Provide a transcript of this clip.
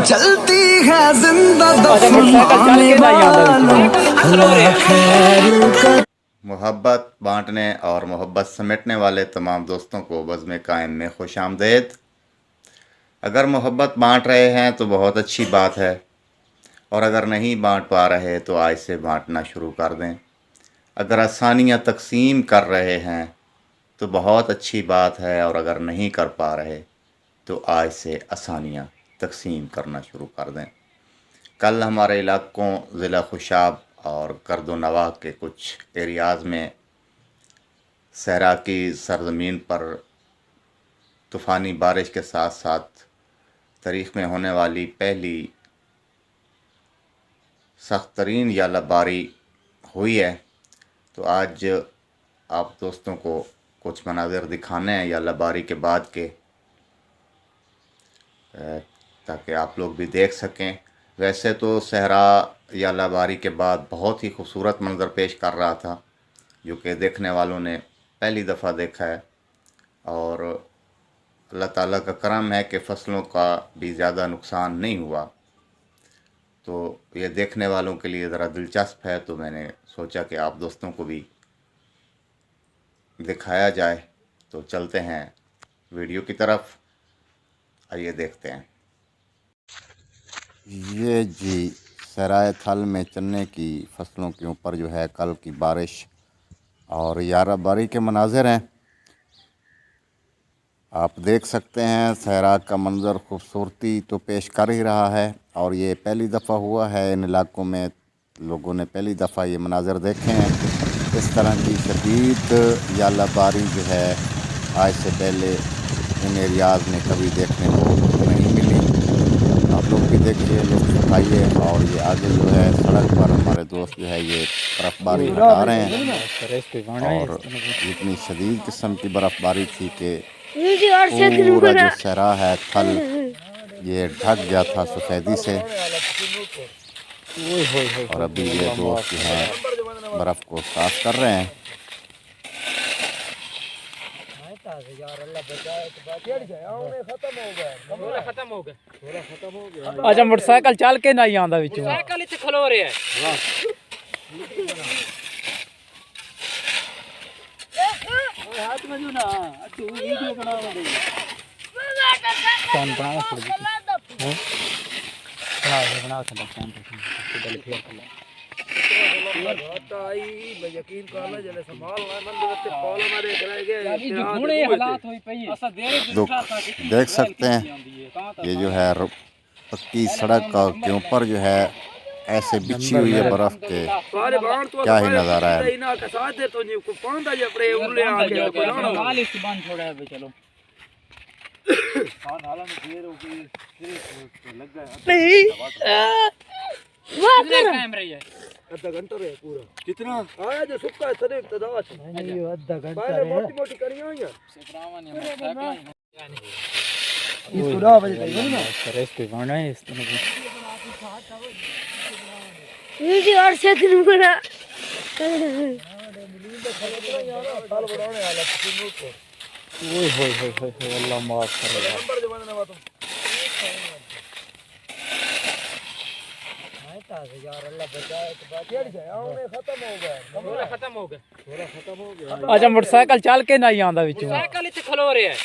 चलती है जिंदा दफनाने वालों। मोहब्बत बांटने और मोहब्बत समेटने वाले तमाम दोस्तों को बज़्म कायम में खुश आमदेद। अगर मोहब्बत बांट रहे हैं तो बहुत अच्छी बात है, और अगर नहीं बांट पा रहे तो आज से बांटना शुरू कर दें। अगर आसानियाँ तकसीम कर रहे हैं तो बहुत अच्छी बात है, और अगर नहीं कर पा रहे तो आज से आसानियाँ तकसीम करना शुरू कर दें। कल हमारे इलाकों ज़िला खुशाब और करदो नवाह के कुछ एरियाज़ में सहरा की सरज़मीन पर तूफ़ानी बारिश के साथ साथ तारीख़ में होने वाली पहली सख्त तरीन यालाबारी हुई है। तो आज आप दोस्तों को कुछ मनाज़िर दिखाने हैं यालाबारी के बाद के, ताकि आप लोग भी देख सकें। वैसे तो सहरा यालाबारी के बाद बहुत ही खूबसूरत मंज़र पेश कर रहा था, जो कि देखने वालों ने पहली दफ़ा देखा है। और अल्लाह ताला का करम है कि फ़सलों का भी ज़्यादा नुकसान नहीं हुआ, तो ये देखने वालों के लिए ज़रा दिलचस्प है। तो मैंने सोचा कि आप दोस्तों को भी दिखाया जाए। तो चलते हैं वीडियो की तरफ, आइए देखते हैं। ये जी सराय थल में चने की फसलों के ऊपर जो है कल की बारिश और याराबारी के मनाज़िर हैं। आप देख सकते हैं सहरा का मंज़र खूबसूरती तो पेश कर ही रहा है, और ये पहली दफ़ा हुआ है इन इलाकों में, लोगों ने पहली दफ़ा ये मनाज़िर देखे हैं। इस तरह की शदीद यालाबारी जो है आज से पहले इन एरियाज़ में कभी देखने को नहीं मिली। आप लोग भी देखिए, लुत्फ़ उठाइए। और ये आगे जो है सड़क पर हमारे दोस्त जो है ये बर्फ़बारी हटा रहे हैं, और इतनी शदीद किस्म की बर्फ़बारी थी कि पूरा जो सहरा है थल ये ढक गया था सफ़ेदी से। और अभी ये दोस्त जो हैं बर्फ़ को साफ कर रहे हैं। अच्छा मोटरसाइकिल चल के नहीं आंदा विचों साइकिल इत्थे खलो रहा है। हाथ में जो ना तू वीडियो बना दे कौन बना छोड़ दे हैं बना सकता कौन तो फेर कर आई यकीन कर ले जले संभाल ना मन ते कॉल मारे कराएगे घुणे हालात होई पई असा देख सकते हैं ये जो है पक्की सड़क के ऊपर जो है ऐसे बिछी हुई है बर्फ के, क्या ही नज़ारा है। आधा घंटा रहे पूरा कितना आया जो सुक्का है तने तदाश नहीं आधा घंटा पहले मोटी मोटी करियां हैं इसको 9 बजे तक ना रेस पे गाना है इस तरह ये जी और से दिन बड़ा साल बढ़ाने वाला किसी को ओए होए होए अल्लाह माफ करे नंबर जमाने ना तुम यार अल्लाह बचाए तो बात चढ़ जाए आने खत्म हो गया थोड़ा खत्म हो गया। अच्छा मोटरसाइकिल चल के नहीं आंदा विचों साइकिल इत्थे खलो रहा है।